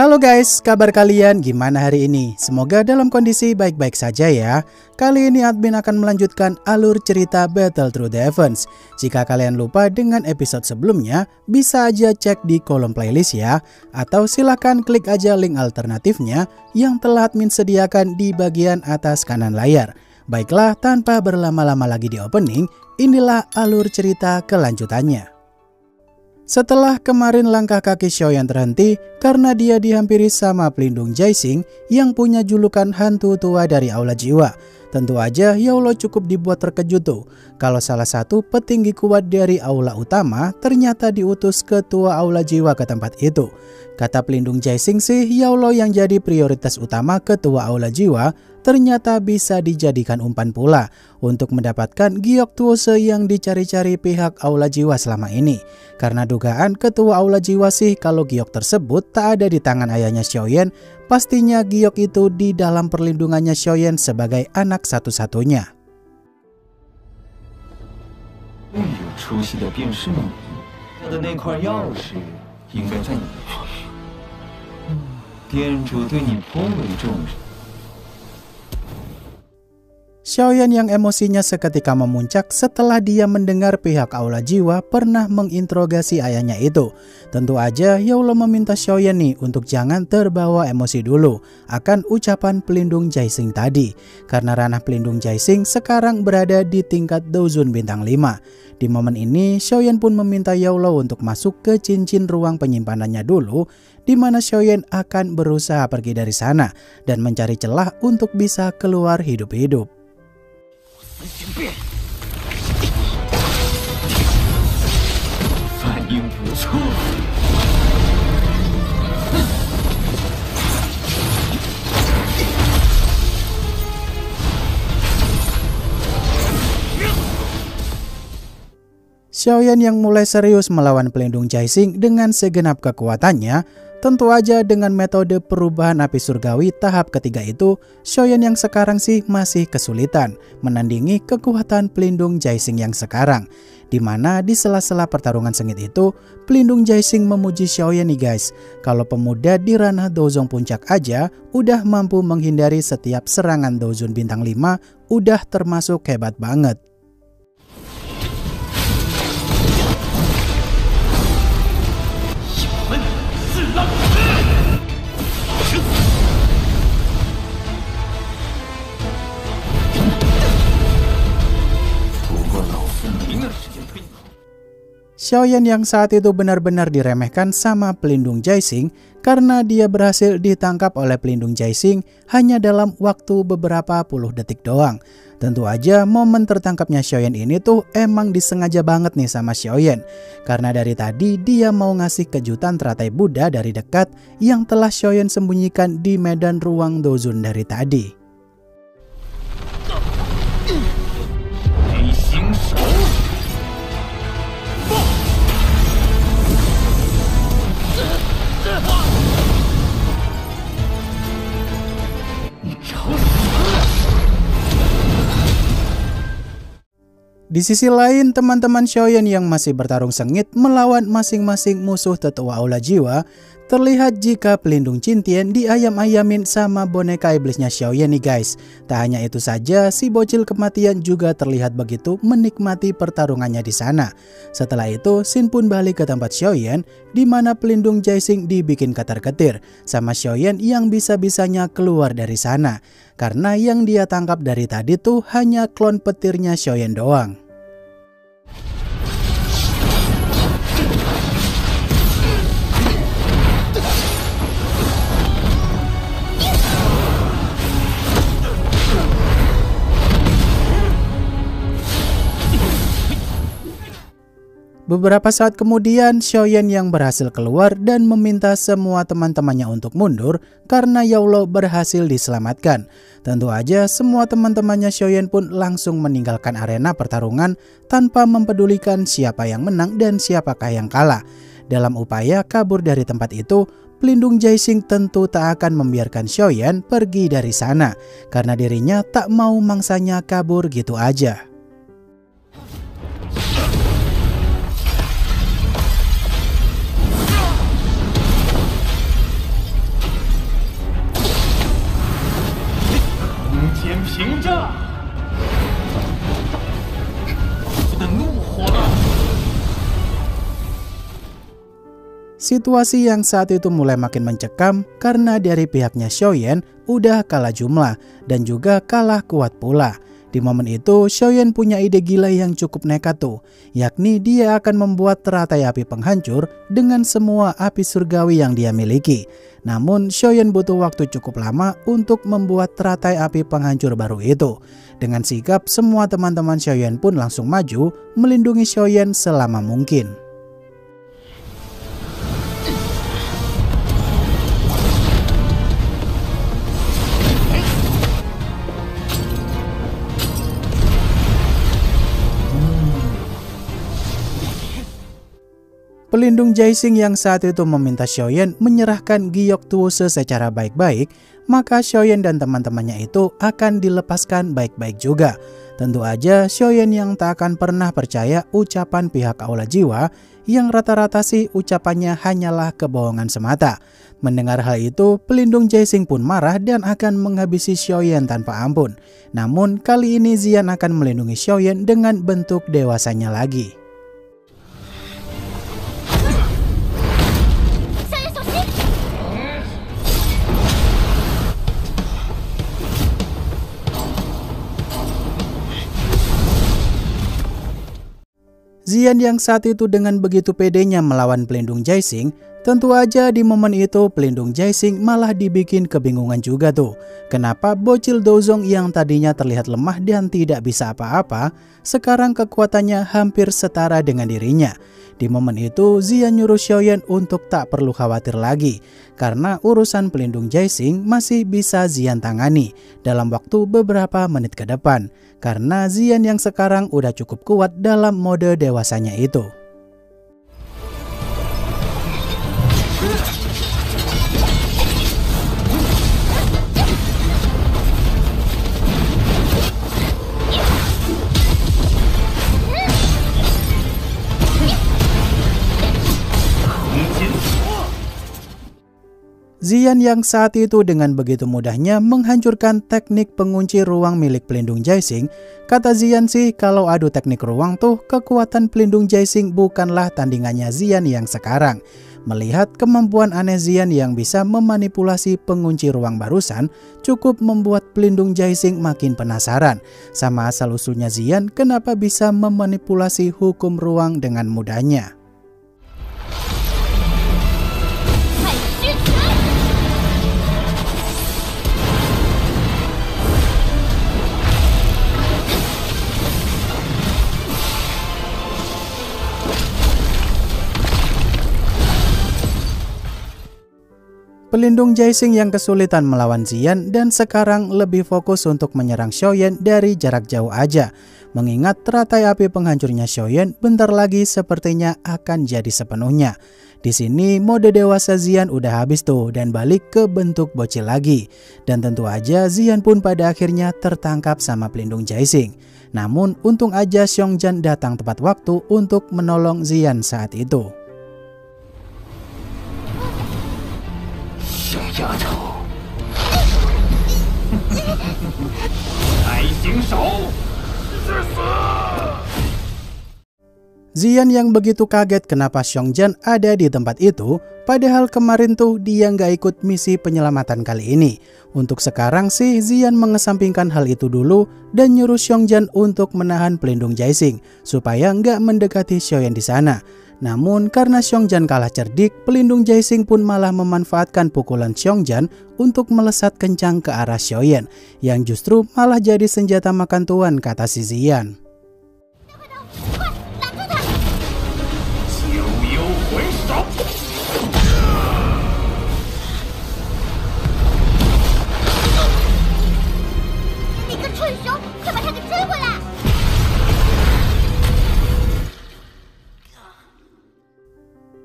Halo guys, kabar kalian gimana hari ini? Semoga dalam kondisi baik-baik saja ya. Kali ini admin akan melanjutkan alur cerita Battle Through the Heavens. Jika kalian lupa dengan episode sebelumnya, bisa aja cek di kolom playlist ya. Atau silahkan klik aja link alternatifnya yang telah admin sediakan di bagian atas kanan layar. Baiklah, tanpa berlama-lama lagi di opening, inilah alur cerita kelanjutannya. Setelah kemarin langkah kaki Xiaoyan terhenti karena dia dihampiri sama pelindung Jaixing yang punya julukan hantu tua dari aula jiwa. Tentu aja Yaulo cukup dibuat terkejut tuh kalau salah satu petinggi kuat dari aula utama ternyata diutus ketua aula jiwa ke tempat itu. Kata pelindung Jaixing sih, Yaulo yang jadi prioritas utama ketua aula jiwa ternyata bisa dijadikan umpan pula untuk mendapatkan giok tuose yang dicari-cari pihak aula jiwa selama ini. Karena dugaan ketua aula jiwa sih kalau giok tersebut tak ada di tangan ayahnya Xiaoyan, pastinya giok itu di dalam perlindungannya Xiaoyan sebagai anak satu-satunya. Xiaoyan yang emosinya seketika memuncak setelah dia mendengar pihak aula jiwa pernah menginterogasi ayahnya itu. Tentu aja Yaulo meminta Xiaoyan nih untuk jangan terbawa emosi dulu akan ucapan pelindung Jaixing tadi. Karena ranah pelindung Jaixing sekarang berada di tingkat Doujun bintang 5. Di momen ini Xiaoyan pun meminta Yaulo untuk masuk ke cincin ruang penyimpanannya dulu, di mana Xiaoyan akan berusaha pergi dari sana dan mencari celah untuk bisa keluar hidup-hidup. Xiaoyan yang mulai serius melawan pelindung Jaixing dengan segenap kekuatannya. Tentu aja dengan metode perubahan api surgawi tahap ketiga itu, Xiaoyan yang sekarang sih masih kesulitan menandingi kekuatan pelindung Jaixing yang sekarang. Dimana di sela-sela pertarungan sengit itu, pelindung Jaixing memuji Xiaoyan nih guys, kalau pemuda di ranah Doujun puncak aja udah mampu menghindari setiap serangan Doujun bintang 5, udah termasuk hebat banget. Xiaoyan yang saat itu benar-benar diremehkan sama pelindung Jaixing karena dia berhasil ditangkap oleh pelindung Jaixing hanya dalam waktu beberapa puluh detik doang. Tentu aja momen tertangkapnya Xiaoyan ini tuh emang disengaja banget nih sama Xiaoyan. Karena dari tadi dia mau ngasih kejutan teratai Buddha dari dekat yang telah Xiaoyan sembunyikan di medan ruang Doujun dari tadi. Di sisi lain, teman-teman Xiaoyan yang masih bertarung sengit melawan masing-masing musuh tetua aula jiwa, terlihat jika pelindung Qintian diayam-ayamin sama boneka iblisnya Xiaoyan nih guys. Tak hanya itu saja, si bocil kematian juga terlihat begitu menikmati pertarungannya di sana. Setelah itu, Xin pun balik ke tempat Xiaoyan, di mana pelindung Jaixing dibikin ketar-ketir sama Xiaoyan yang bisa-bisanya keluar dari sana. Karena yang dia tangkap dari tadi tuh hanya klon petirnya Xiaoyan doang. Beberapa saat kemudian, Xiaoyan yang berhasil keluar dan meminta semua teman-temannya untuk mundur karena Yaulo berhasil diselamatkan. Tentu aja semua teman-temannya Xiaoyan pun langsung meninggalkan arena pertarungan tanpa mempedulikan siapa yang menang dan siapakah yang kalah. Dalam upaya kabur dari tempat itu, pelindung Jaixing tentu tak akan membiarkan Xiaoyan pergi dari sana karena dirinya tak mau mangsanya kabur gitu aja. 停战！我的怒火了！ Situasi yang saat itu mulai makin mencekam karena dari pihaknya Xiaoyan udah kalah jumlah dan juga kalah kuat pula. Di momen itu Xiaoyan punya ide gila yang cukup nekat tuh, yakni dia akan membuat teratai api penghancur dengan semua api surgawi yang dia miliki. Namun Xiaoyan butuh waktu cukup lama untuk membuat teratai api penghancur baru itu. Dengan sigap semua teman-teman Xiaoyan pun langsung maju melindungi Xiaoyan selama mungkin. Pelindung Jaixing yang saat itu meminta Xiaoyan menyerahkan Giok Tuose secara baik-baik, maka Xiaoyan dan teman-temannya itu akan dilepaskan baik-baik juga. Tentu aja Xiaoyan yang tak akan pernah percaya ucapan pihak Aula Jiwa yang rata-rata sih ucapannya hanyalah kebohongan semata. Mendengar hal itu, pelindung Jaixing pun marah dan akan menghabisi Xiaoyan tanpa ampun. Namun kali ini Xian akan melindungi Xiaoyan dengan bentuk dewasanya lagi. Xian yang saat itu dengan begitu pedenya melawan pelindung Jaixing, tentu aja di momen itu pelindung Jaixing malah dibikin kebingungan juga tuh. Kenapa bocil Dozong yang tadinya terlihat lemah dan tidak bisa apa-apa, sekarang kekuatannya hampir setara dengan dirinya. Di momen itu Xian nyuruh Xiaoyan untuk tak perlu khawatir lagi, karena urusan pelindung Jaixing masih bisa Xian tangani dalam waktu beberapa menit ke depan. Karena Xian yang sekarang udah cukup kuat dalam mode dewasanya itu. Xian yang saat itu dengan begitu mudahnya menghancurkan teknik pengunci ruang milik pelindung Jaixing. Kata Xian sih kalau adu teknik ruang tuh kekuatan pelindung Jaixing bukanlah tandingannya Xian yang sekarang. Melihat kemampuan aneh Xian yang bisa memanipulasi pengunci ruang barusan cukup membuat pelindung Jaixing makin penasaran sama asal-usulnya Xian kenapa bisa memanipulasi hukum ruang dengan mudahnya. Pelindung Jaixing yang kesulitan melawan Xian dan sekarang lebih fokus untuk menyerang Xiaoyan dari jarak jauh aja. Mengingat teratai api penghancurnya Xiaoyan bentar lagi sepertinya akan jadi sepenuhnya. Di sini mode dewasa Xian udah habis tuh dan balik ke bentuk bocil lagi. Dan tentu aja Xian pun pada akhirnya tertangkap sama pelindung Jaixing. Namun untung aja Xiongjan datang tepat waktu untuk menolong Xian saat itu. 小丫头，开行手，去死！ Xian yang begitu kaget kenapa Xiongjan ada di tempat itu, padahal kemarin tuh dia nggak ikut misi penyelamatan kali ini. Untuk sekarang sih Xian mengesampingkan hal itu dulu dan nyuruh Xiongjan untuk menahan pelindung Jaixing supaya nggak mendekati Xiaoyan di sana. Namun karena Xiongjan kalah cerdik, pelindung Jaixing pun malah memanfaatkan pukulan Xiongjan untuk melesat kencang ke arah Xiaoyan, yang justru malah jadi senjata makan tuan kata si Xian.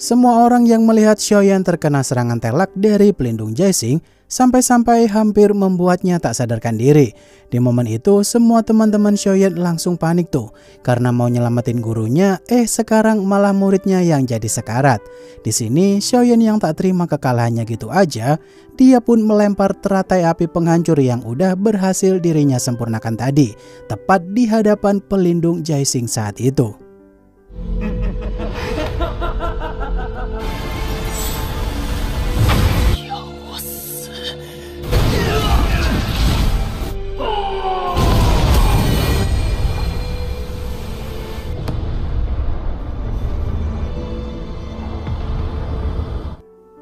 Semua orang yang melihat Xiaoyan terkena serangan telak dari pelindung Jaixing sampai-sampai hampir membuatnya tak sadarkan diri. Di momen itu semua teman-teman Xiaoyan langsung panik tuh, karena mau nyelamatin gurunya, sekarang malah muridnya yang jadi sekarat. Di sini Xiaoyan yang tak terima kekalahannya gitu aja, dia pun melempar teratai api penghancur yang udah berhasil dirinya sempurnakan tadi, tepat di hadapan pelindung Jaixing saat itu.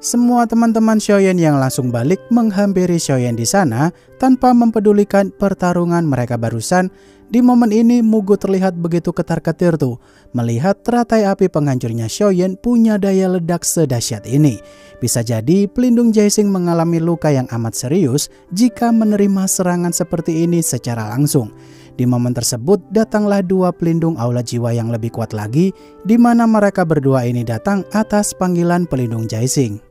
Semua teman-teman Xiaoyan yang langsung balik menghampiri Xiaoyan di sana tanpa mempedulikan pertarungan mereka barusan. Di momen ini Mugu terlihat begitu ketar-ketir tuh melihat teratai api penghancurnya Xiaoyan punya daya ledak sedahsyat ini. Bisa jadi pelindung Jaixing mengalami luka yang amat serius jika menerima serangan seperti ini secara langsung. Di momen tersebut datanglah dua pelindung aula jiwa yang lebih kuat lagi, di mana mereka berdua ini datang atas panggilan pelindung Jaixing.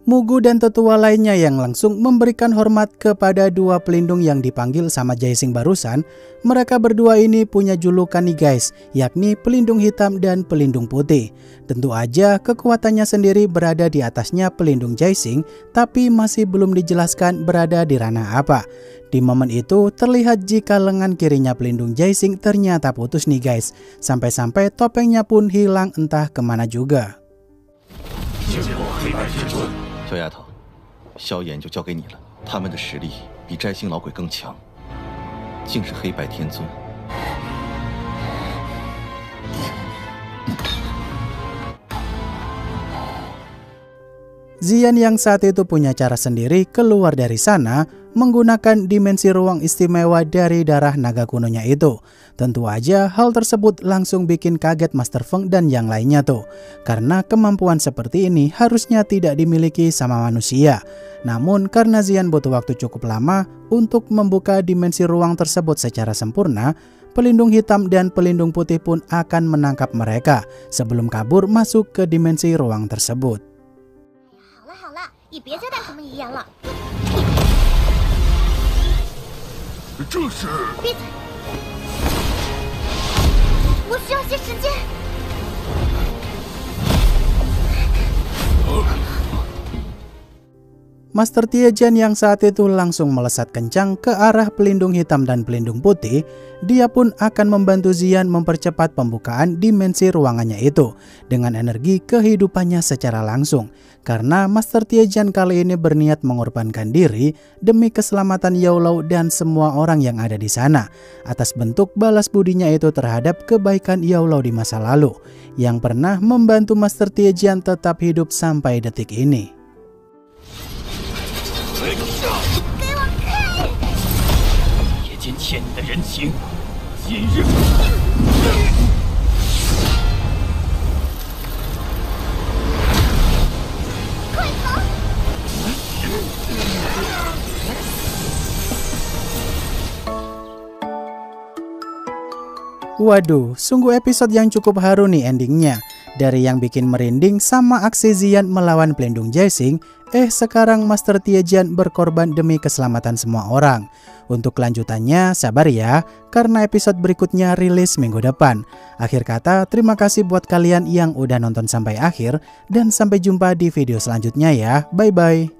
Mugu dan tetua lainnya yang langsung memberikan hormat kepada dua pelindung yang dipanggil sama Jaixing barusan. Mereka berdua ini punya julukan nih guys, yakni pelindung hitam dan pelindung putih. Tentu aja kekuatannya sendiri berada di atasnya pelindung Jaixing, tapi masih belum dijelaskan berada di ranah apa. Di momen itu terlihat jika lengan kirinya pelindung Jaixing ternyata putus nih guys, sampai-sampai topengnya pun hilang entah kemana juga. 小丫头，萧炎就交给你了。他们的实力比摘星老鬼更强，竟是黑白天尊。 Xian yang saat itu punya cara sendiri keluar dari sana menggunakan dimensi ruang istimewa dari darah naga kunonya itu. Tentu aja hal tersebut langsung bikin kaget Master Feng dan yang lainnya tuh. Karena kemampuan seperti ini harusnya tidak dimiliki sama manusia. Namun karena Xian butuh waktu cukup lama untuk membuka dimensi ruang tersebut secara sempurna, pelindung hitam dan pelindung putih pun akan menangkap mereka sebelum kabur masuk ke dimensi ruang tersebut. 你别交代什么遗言了。这是闭嘴！我需要些时间。 Master Tiejian yang saat itu langsung melesat kencang ke arah pelindung hitam dan pelindung putih. Dia pun akan membantu Xian mempercepat pembukaan dimensi ruangannya itu dengan energi kehidupannya secara langsung. Karena Master Tiejian kali ini berniat mengorbankan diri demi keselamatan Yaolou dan semua orang yang ada di sana, atas bentuk balas budinya itu terhadap kebaikan Yaolou di masa lalu yang pernah membantu Master Tiejian tetap hidup sampai detik ini. 也尽欠你的人情，今日。 Waduh, sungguh episode yang cukup haru nih endingnya. Dari yang bikin merinding sama aksi Xian melawan pelindung Jaixing, sekarang Master Tiejian berkorban demi keselamatan semua orang. Untuk kelanjutannya sabar ya, karena episode berikutnya rilis minggu depan. Akhir kata, terima kasih buat kalian yang udah nonton sampai akhir, dan sampai jumpa di video selanjutnya ya. Bye-bye.